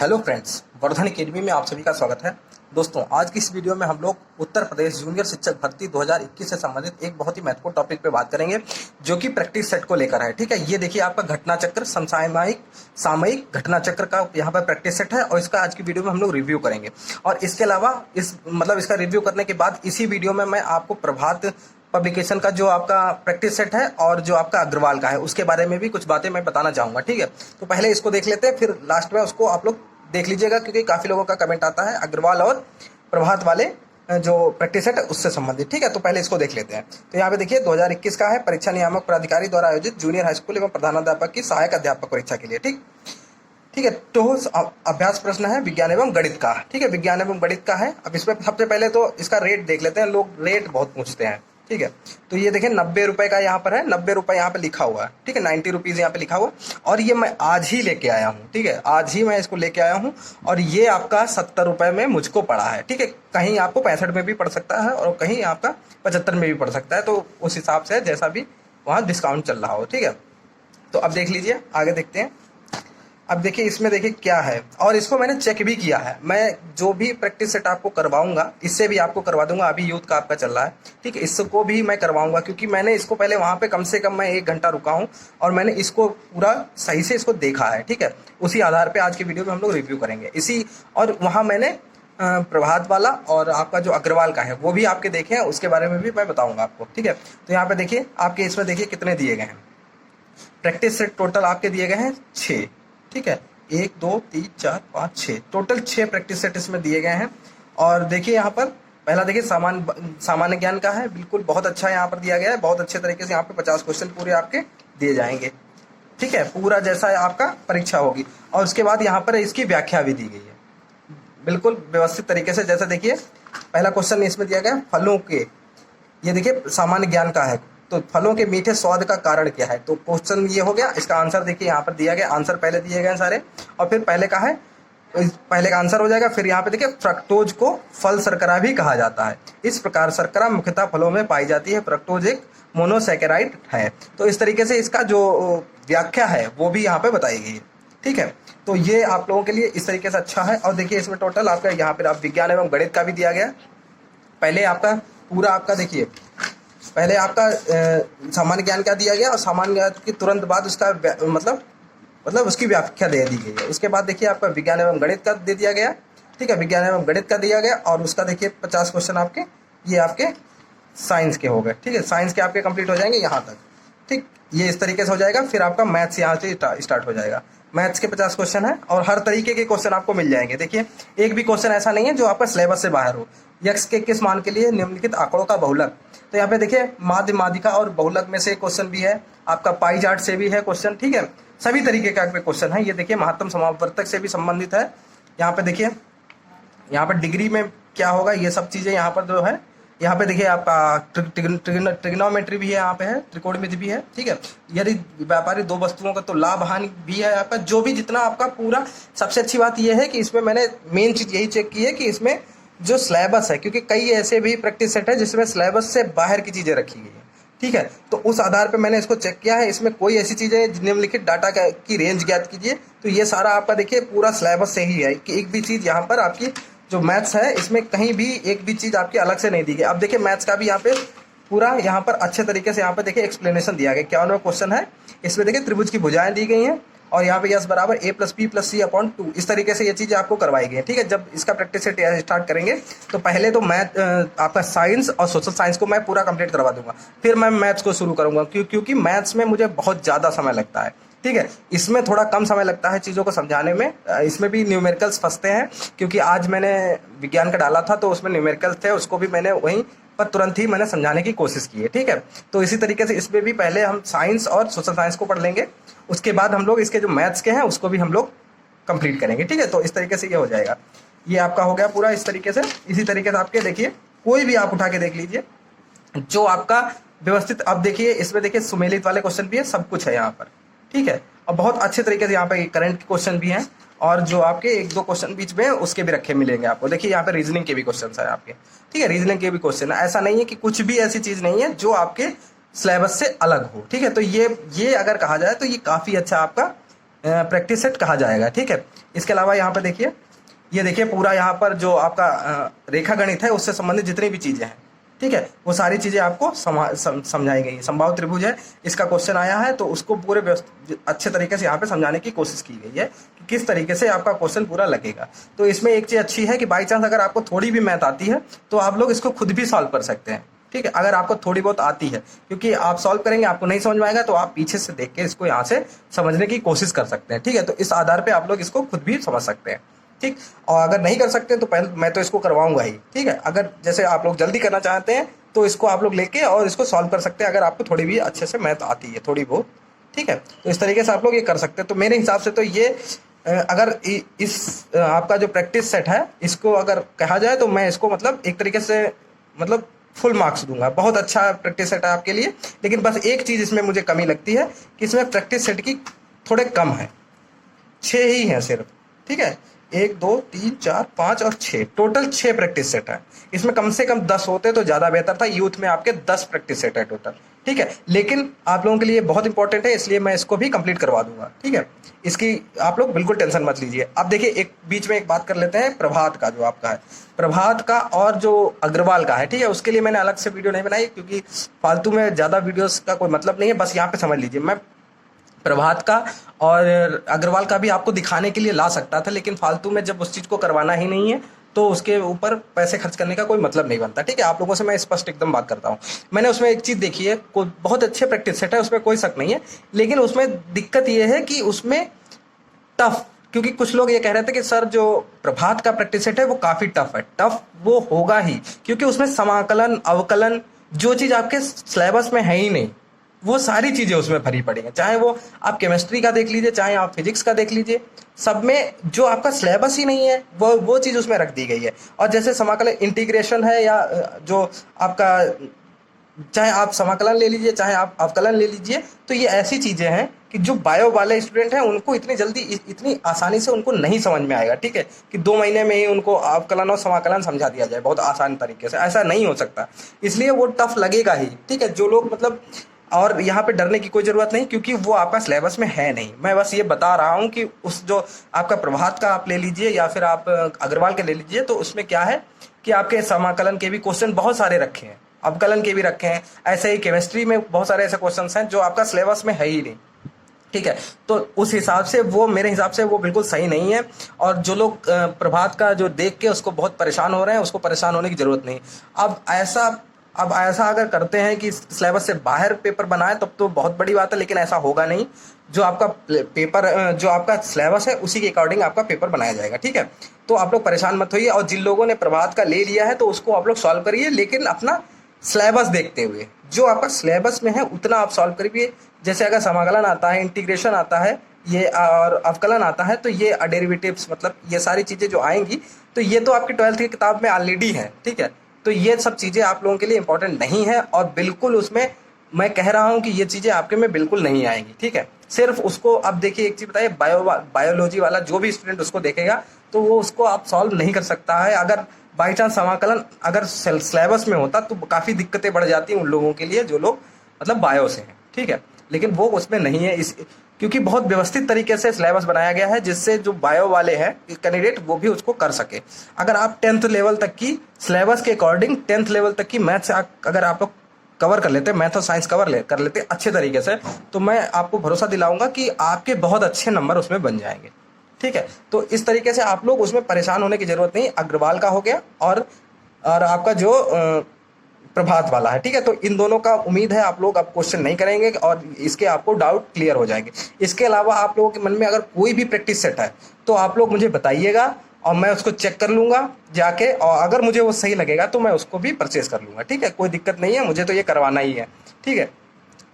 Hello friends, Vardhan academy में आप सभी का स्वागत है। दोस्तों, आज की इस वीडियो में हम लोग उत्तर प्रदेश जूनियर शिक्षक भर्ती 2021 से संबंधित एक बहुत ही महत्वपूर्ण टॉपिक पे बात करेंगे, जो कि प्रैक्टिस सेट को लेकर है। ठीक है, ये देखिए आपका घटना चक्र, समसामयिक सामयिक घटना चक्र का यहाँ पर प्रैक्टिस सेट है और इसका आज की वीडियो में हम लोग रिव्यू करेंगे। और इसके अलावा इसका रिव्यू करने के बाद इसी वीडियो में मैं आपको प्रभात पब्लिकेशन का जो आपका प्रैक्टिस सेट है और जो आपका अग्रवाल का है उसके बारे में भी कुछ बातें मैं बताना चाहूँगा। ठीक है, तो पहले इसको देख लेते हैं, फिर लास्ट में उसको आप लोग देख लीजिएगा, क्योंकि काफ़ी लोगों का कमेंट आता है अग्रवाल और प्रभात वाले जो प्रैक्टिस सेट है उससे संबंधित। ठीक है, तो पहले इसको देख लेते हैं। तो यहाँ पे देखिए 2021 का है, परीक्षा नियामक प्राधिकारी द्वारा आयोजित जूनियर हाई स्कूल एवं प्रधानाध्यापक की सहायक अध्यापक परीक्षा के लिए। ठीक है, तो अभ्यास प्रश्न है विज्ञान एवं गणित का। ठीक है, विज्ञान एवं गणित का है। अब इसमें सबसे पहले तो इसका रेट देख लेते हैं, लोग रेट बहुत पूछते हैं। ठीक है, तो ये देखें 90 रुपए का यहाँ पर है, 90 रुपए यहाँ पे लिखा हुआ है। ठीक है, 90 रुपीज़ यहाँ पे लिखा हुआ, और ये मैं आज ही लेके आया हूँ। ठीक है, आज ही मैं इसको लेके आया हूँ और ये आपका 70 रुपए में मुझको पड़ा है। ठीक है, कहीं आपको 65 में भी पड़ सकता है और कहीं आपका 75 में भी पड़ सकता है, तो उस हिसाब से जैसा भी वहाँ डिस्काउंट चल रहा हो। ठीक है, तो अब देख लीजिए, आगे देखते हैं। अब देखिए इसमें देखिए क्या है, और इसको मैंने चेक भी किया है। मैं जो भी प्रैक्टिस सेट आपको करवाऊंगा, इससे भी आपको करवा दूंगा। अभी यूथ का आपका चल रहा है, ठीक है, इसको भी मैं करवाऊंगा, क्योंकि मैंने इसको पहले वहाँ पे कम से कम मैं 1 घंटा रुका हूँ और मैंने इसको पूरा सही से इसको देखा है। ठीक है, उसी आधार पर आज की वीडियो में हम लोग रिव्यू करेंगे इसी। और वहाँ मैंने प्रभात वाला और आपका जो अग्रवाल का है वो भी आपके देखे हैं, उसके बारे में भी मैं बताऊँगा आपको। ठीक है, तो यहाँ पर देखिए आपके इसमें देखिए कितने दिए गए हैं प्रैक्टिस सेट। टोटल आपके दिए गए हैं 6। ठीक है, 1 2 3 4 5 6, टोटल 6 प्रैक्टिस सेट इसमें दिए गए हैं। और देखिए यहाँ पर पहला देखिए सामान्य ज्ञान का है, बिल्कुल बहुत अच्छा यहाँ पर दिया गया है। बहुत अच्छे तरीके से यहाँ पे 50 क्वेश्चन पूरे आपके दिए जाएंगे। ठीक है, पूरा जैसा आपका परीक्षा होगी। और उसके बाद यहाँ पर इसकी व्याख्या भी दी गई है बिल्कुल व्यवस्थित तरीके से। जैसा देखिए पहला क्वेश्चन इसमें दिया गया फलों के, ये देखिए सामान्य ज्ञान का है, तो फलों के मीठे स्वाद का कारण क्या है। तो क्वेश्चन ये हो गया, इसका आंसर देखिए यहाँ पर दिया गया, आंसर पहले दिए गए सारे, और फिर पहले का है, पहले का आंसर हो जाएगा। फिर यहाँ पे देखिए फ्रक्टोज को फल शर्करा भी कहा जाता है। इस प्रकार शर्करा मुख्यतः फलों में पाई जाती है। फ्रक्टोज एक मोनोसैकेराइड है। तो इस तरीके से इसका जो व्याख्या है वो भी यहाँ पे बताई गई है। ठीक है, तो ये आप लोगों के लिए इस तरीके से अच्छा है। और देखिए इसमें टोटल आपका यहाँ पर आप विज्ञान एवं गणित का भी दिया गया। पहले आपका पूरा आपका देखिए, पहले आपका सामान्य ज्ञान का दिया गया और सामान्य ज्ञान के तुरंत बाद उसका मतलब उसकी व्याख्या दे दी गई है। उसके बाद देखिए आपका विज्ञान एवं गणित का दे दिया गया। ठीक है, विज्ञान एवं गणित का दिया गया, और उसका देखिए 50 क्वेश्चन आपके ये आपके साइंस के हो गए। ठीक है, साइंस के आपके कंप्लीट हो जाएंगे यहाँ तक। ठीक, ये इस तरीके से हो जाएगा। फिर आपका मैथ्स यहाँ से स्टार्ट हो जाएगा। मैथ्स के 50 क्वेश्चन है और हर तरीके के क्वेश्चन आपको मिल जाएंगे। देखिए एक भी क्वेश्चन ऐसा नहीं है जो आपका सिलेबस से बाहर हो। यक्स के किस मान के लिए निम्नलिखित आंकड़ों का बहुलक, तो यहाँ पे देखिए माध्य माध्यिका और बहुलक में से क्वेश्चन भी है, आपका पाई चार्ट से भी है क्वेश्चन। ठीक है, सभी तरीके का क्वेश्चन है। ये देखिए महत्तम समावर्तक से भी संबंधित है। यहाँ पे देखिए यहाँ पर डिग्री में क्या होगा, ये सब चीज़ें यहाँ पर जो है, यहाँ पे देखिए आपका ट्रिग्नोमेट्री भी है, यहाँ पे है त्रिकोणमिति भी है। ठीक है, यदि व्यापारी दो वस्तुओं का तो लाभ हानि भी है आपका, जो भी जितना आपका पूरा। सबसे अच्छी बात यह है कि इसमें मैंने मेन चीज़ यही चेक की है कि इसमें जो सिलेबस है, क्योंकि कई ऐसे भी प्रैक्टिस सेट है जिसमें सिलेबस से बाहर की चीज़ें रखी गई है। ठीक है, तो उस आधार पे मैंने इसको चेक किया है। इसमें कोई ऐसी चीज़ें निम्नलिखित डाटा की रेंज ज्ञात कीजिए, तो ये सारा आपका देखिए पूरा सिलेबस से ही है कि एक भी चीज़ यहाँ पर आपकी जो मैथ्स है इसमें कहीं भी एक भी चीज़ आपकी अलग से नहीं दी गई। अब देखिए मैथ्स का भी यहाँ पे पूरा यहाँ पर अच्छे तरीके से यहाँ पे देखिए एक्सप्लेनेशन दिया गया। 51वां क्वेश्चन है, इसमें देखिए त्रिभुज की भुजाएं दी गई हैं और यहाँ पे यस बराबर a + b + c/2, इस तरीके से ये चीज़ें आपको करवाई गई है। ठीक है, जब इसका प्रैक्टिस सेट स्टार्ट करेंगे तो पहले तो मैथ आपका साइंस और सोशल साइंस को मैं पूरा कंप्लीट करवा दूंगा, फिर मैं मैथ्स को शुरू करूँगा, क्योंकि मैथ्स में मुझे बहुत ज़्यादा समय लगता है। ठीक है, इसमें थोड़ा कम समय लगता है चीज़ों को समझाने में। इसमें भी न्यूमेरिकल्स फंसते हैं, क्योंकि आज मैंने विज्ञान का डाला था तो उसमें न्यूमेरिकल्स थे, उसको भी मैंने वहीं पर तुरंत ही मैंने समझाने की कोशिश की है। ठीक है, तो इसी तरीके से इसमें भी पहले हम साइंस और सोशल साइंस को पढ़ लेंगे, उसके बाद हम लोग इसके जो मैथ्स के हैं उसको भी हम लोग कंप्लीट करेंगे। ठीक है, तो इस तरीके से ये हो जाएगा। ये आपका हो गया पूरा इस तरीके से। इसी तरीके से आपके देखिए कोई भी आप उठा के देख लीजिए जो आपका व्यवस्थित। अब देखिए इसमें देखिए सुमेलित वाले क्वेश्चन भी है, सब कुछ है यहाँ पर। ठीक है, और बहुत अच्छे तरीके से यहाँ पे करंट के क्वेश्चन भी हैं, और जो आपके 1-2 क्वेश्चन बीच में उसके भी रखे मिलेंगे आपको। देखिए यहाँ पे रीजनिंग के भी क्वेश्चन है आपके। ठीक है, रीजनिंग के भी क्वेश्चन है। ऐसा नहीं है कि कुछ भी ऐसी चीज़ नहीं है जो आपके सिलेबस से अलग हो। ठीक है, तो ये अगर कहा जाए तो ये काफ़ी अच्छा आपका प्रैक्टिस सेट कहा जाएगा। ठीक है, इसके अलावा यहाँ पे देखिए, ये देखिए पूरा यहाँ पर जो आपका रेखा गणित है उससे संबंधित जितनी भी चीज़ें हैं, ठीक है, वो सारी चीज़ें आपको समझाई गई है। समबाहु त्रिभुज है, इसका क्वेश्चन आया है तो उसको पूरे अच्छे तरीके से यहाँ पे समझाने की कोशिश की गई है कि किस तरीके से आपका क्वेश्चन पूरा लगेगा। तो इसमें एक चीज़ अच्छी है कि बाई चांस अगर आपको थोड़ी भी मैथ आती है तो आप लोग इसको खुद भी सॉल्व कर सकते हैं। ठीक है, अगर आपको थोड़ी बहुत आती है, क्योंकि आप सॉल्व करेंगे, आपको नहीं समझ में आएगा तो आप पीछे से देख के इसको यहाँ से समझने की कोशिश कर सकते हैं। ठीक है, तो इस आधार पे आप लोग इसको खुद भी समझ सकते हैं। ठीक, और अगर नहीं कर सकते तो पहले मैं तो इसको करवाऊंगा ही। ठीक है, अगर जैसे आप लोग जल्दी करना चाहते हैं तो इसको आप लोग लेके और इसको सॉल्व कर सकते हैं, अगर आपको थोड़ी भी अच्छे से मैथ आती है, थोड़ी बहुत। ठीक है, तो इस तरीके से आप लोग ये कर सकते हैं। तो मेरे हिसाब से तो ये अगर इस आपका जो प्रैक्टिस सेट है इसको अगर कहा जाए तो मैं इसको मतलब एक तरीके से मतलब फुल मार्क्स दूंगा। बहुत अच्छा प्रैक्टिस सेट है आपके लिए, लेकिन बस एक चीज़ इसमें मुझे कमी लगती है कि इसमें प्रैक्टिस सेट की थोड़े कम है, 6 ही हैं सिर्फ। ठीक है, 1 2 3 4 5 और 6, टोटल 6 प्रैक्टिस सेट है। इसमें कम से कम 10 होते तो ज़्यादा बेहतर था। यूथ में आपके 10 प्रैक्टिस सेट है टोटल। ठीक है, लेकिन आप लोगों के लिए बहुत इंपॉर्टेंट है, इसलिए मैं इसको भी कंप्लीट करवा दूंगा। ठीक है, इसकी आप लोग बिल्कुल टेंशन मत लीजिए। अब देखिए, एक बीच में एक बात कर लेते हैं प्रभात का, जो आपका है प्रभात का और जो अग्रवाल का है। ठीक है, उसके लिए मैंने अलग से वीडियो नहीं बनाई क्योंकि फालतू में ज़्यादा वीडियोस का कोई मतलब नहीं है। बस यहाँ पे समझ लीजिए, मैं प्रभात का और अग्रवाल का भी आपको दिखाने के लिए ला सकता था, लेकिन फालतू में जब उस चीज़ को करवाना ही नहीं है तो उसके ऊपर पैसे खर्च करने का कोई मतलब नहीं बनता। ठीक है, आप लोगों से मैं स्पष्ट एकदम बात करता हूँ। मैंने उसमें एक चीज़ देखी है, कोई बहुत अच्छे प्रैक्टिस सेट है, उसमें कोई शक नहीं है, लेकिन उसमें दिक्कत ये है कि उसमें टफ, क्योंकि कुछ लोग ये कह रहे थे कि सर जो प्रभात का प्रैक्टिस सेट है वो काफ़ी टफ है। टफ वो होगा ही, क्योंकि उसमें समाकलन, अवकलन, जो चीज़ आपके सिलेबस में है ही नहीं, वो सारी चीज़ें उसमें भरी पड़ी हैं। चाहे वो आप केमिस्ट्री का देख लीजिए, चाहे आप फिजिक्स का देख लीजिए, सब में जो आपका सिलेबस ही नहीं है वो चीज़ उसमें रख दी गई है। और जैसे समाकलन, इंटीग्रेशन है, या जो आपका, चाहे आप समाकलन ले लीजिए, चाहे आप अवकलन ले लीजिए, तो ये ऐसी चीज़ें हैं कि जो बायो वाले स्टूडेंट हैं उनको इतनी जल्दी, इतनी आसानी से उनको नहीं समझ में आएगा। ठीक है, कि 2 महीने में ही उनको अवकलन और समाकलन समझा दिया जाए बहुत आसान तरीके से, ऐसा नहीं हो सकता। इसलिए वो टफ लगेगा ही। ठीक है, जो लोग मतलब, और यहाँ पे डरने की कोई ज़रूरत नहीं, क्योंकि वो आपका सिलेबस में है नहीं। मैं बस ये बता रहा हूँ कि उस जो आपका प्रभात का आप ले लीजिए या फिर आप अग्रवाल के ले लीजिए, तो उसमें क्या है कि आपके समाकलन के भी क्वेश्चन बहुत सारे रखे हैं, अवकलन के भी रखे हैं। ऐसे ही केमिस्ट्री में बहुत सारे ऐसे क्वेश्चन हैं जो आपका सिलेबस में है ही नहीं। ठीक है, तो उस हिसाब से वो, मेरे हिसाब से वो बिल्कुल सही नहीं है। और जो लोग प्रभात का जो देख के उसको बहुत परेशान हो रहे हैं, उसको परेशान होने की ज़रूरत नहीं। अब ऐसा अगर करते हैं कि सिलेबस से बाहर पेपर बनाए तब तो बहुत बड़ी बात है, लेकिन ऐसा होगा नहीं। जो आपका पेपर, जो आपका सिलेबस है उसी के अकॉर्डिंग आपका पेपर बनाया जाएगा। ठीक है, तो आप लोग परेशान मत होइए। और जिन लोगों ने प्रभात का ले लिया है तो उसको आप लोग सॉल्व करिए, लेकिन अपना सिलेबस देखते हुए, जो आपका सिलेबस में है उतना आप सॉल्व करिए। जैसे अगर समाकलन आता है, इंटीग्रेशन आता है, ये और अवकलन आता है, तो ये डेरिवेटिव्स, मतलब ये सारी चीज़ें जो आएंगी, तो ये तो आपकी 12th की किताब में ऑलरेडी है। ठीक है, तो ये सब चीज़ें आप लोगों के लिए इंपॉर्टेंट नहीं है, और बिल्कुल उसमें मैं कह रहा हूँ कि ये चीज़ें आपके में बिल्कुल नहीं आएंगी। ठीक है, सिर्फ उसको अब देखिए, एक चीज़ बताइए, बायोलॉजी वाला जो भी स्टूडेंट उसको देखेगा तो वो उसको आप सॉल्व नहीं कर सकता है। अगर बाई चांस समाकलन अगर सिलेबस में होता तो काफ़ी दिक्कतें बढ़ जाती उन लोगों के लिए जो लोग मतलब बायो से हैं। ठीक है, लेकिन वो उसमें नहीं है, इस क्योंकि बहुत व्यवस्थित तरीके से सिलेबस बनाया गया है, जिससे जो बायो वाले हैं कैंडिडेट वो भी उसको कर सके। अगर आप 10th लेवल तक की सिलेबस के अकॉर्डिंग 10th लेवल तक की मैथ्स अगर आप लोग कवर कर लेते, मैथ और साइंस कर लेते अच्छे तरीके से, तो मैं आपको भरोसा दिलाऊंगा कि आपके बहुत अच्छे नंबर उसमें बन जाएंगे। ठीक है, तो इस तरीके से आप लोग उसमें परेशान होने की ज़रूरत नहीं। अग्रवाल का हो गया और आपका जो प्रभात वाला है। ठीक है, तो इन दोनों का उम्मीद है आप लोग अब क्वेश्चन नहीं करेंगे और इसके आपको डाउट क्लियर हो जाएंगे। इसके अलावा आप लोगों के मन में अगर कोई भी प्रैक्टिस सेट है तो आप लोग मुझे बताइएगा और मैं उसको चेक कर लूँगा जाके, और अगर मुझे वो सही लगेगा तो मैं उसको भी परचेज़ कर लूँगा। ठीक है, कोई दिक्कत नहीं है, मुझे तो ये करवाना ही है। ठीक है,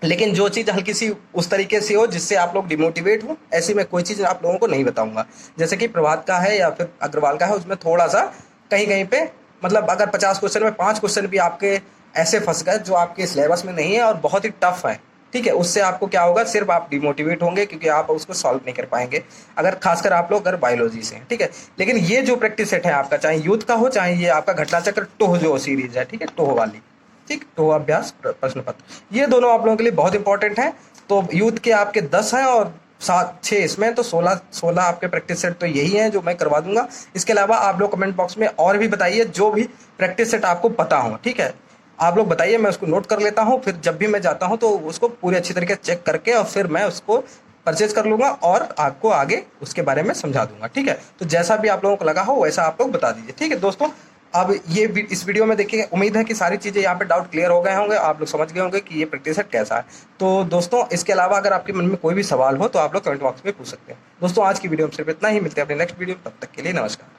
लेकिन जो चीज़ हल्की सी उस तरीके से हो जिससे आप लोग डिमोटिवेट हो, ऐसी मैं कोई चीज़ आप लोगों को नहीं बताऊंगा। जैसे कि प्रभात का है या फिर अग्रवाल का है, उसमें थोड़ा सा कहीं कहीं पे मतलब अगर 50 क्वेश्चन में 5 क्वेश्चन भी आपके ऐसे फंस गए जो आपके सिलेबस में नहीं है और बहुत ही टफ है, ठीक है, उससे आपको क्या होगा, सिर्फ आप डिमोटिवेट होंगे क्योंकि आप उसको सॉल्व नहीं कर पाएंगे, अगर खासकर आप लोग अगर बायोलॉजी से हैं। ठीक है, लेकिन ये जो प्रैक्टिस सेट है आपका, चाहे यूथ का हो चाहे ये आपका घटना चक्र टोह जो सीरीज है, ठीक है, टोह वाली, ठीक, टोह अभ्यास प्रश्न पत्र, ये दोनों आप लोगों के लिए बहुत इंपॉर्टेंट है। तो यूथ के आपके 10 हैं और 7 6 इसमें, तो 16 आपके प्रैक्टिस सेट तो यही हैं जो मैं करवा दूंगा। इसके अलावा आप लोग कमेंट बॉक्स में और भी बताइए जो भी प्रैक्टिस सेट आपको पता हो, ठीक है। आप लोग बताइए, मैं उसको नोट कर लेता हूँ, फिर जब भी मैं जाता हूँ तो उसको पूरी अच्छी तरीके से चेक करके और फिर मैं उसको परचेज कर लूंगा और आपको आगे उसके बारे में समझा दूंगा, ठीक है। तो जैसा भी आप लोगों को लगा हो वैसा आप लोग बता दीजिए, ठीक है दोस्तों। अब इस वीडियो में देखिए, उम्मीद है कि सारी चीज़ें यहाँ पे डाउट क्लियर हो गए होंगे, आप लोग समझ गए होंगे कि ये प्रैक्टिस सेट कैसा है। तो दोस्तों इसके अलावा अगर आपके मन में कोई भी सवाल हो तो आप लोग कमेंट बॉक्स में पूछ सकते हैं। दोस्तों आज की वीडियो में सिर्फ इतना ही, मिलते हैं अपने नेक्स्ट वीडियो, तब तक के लिए नमस्कार।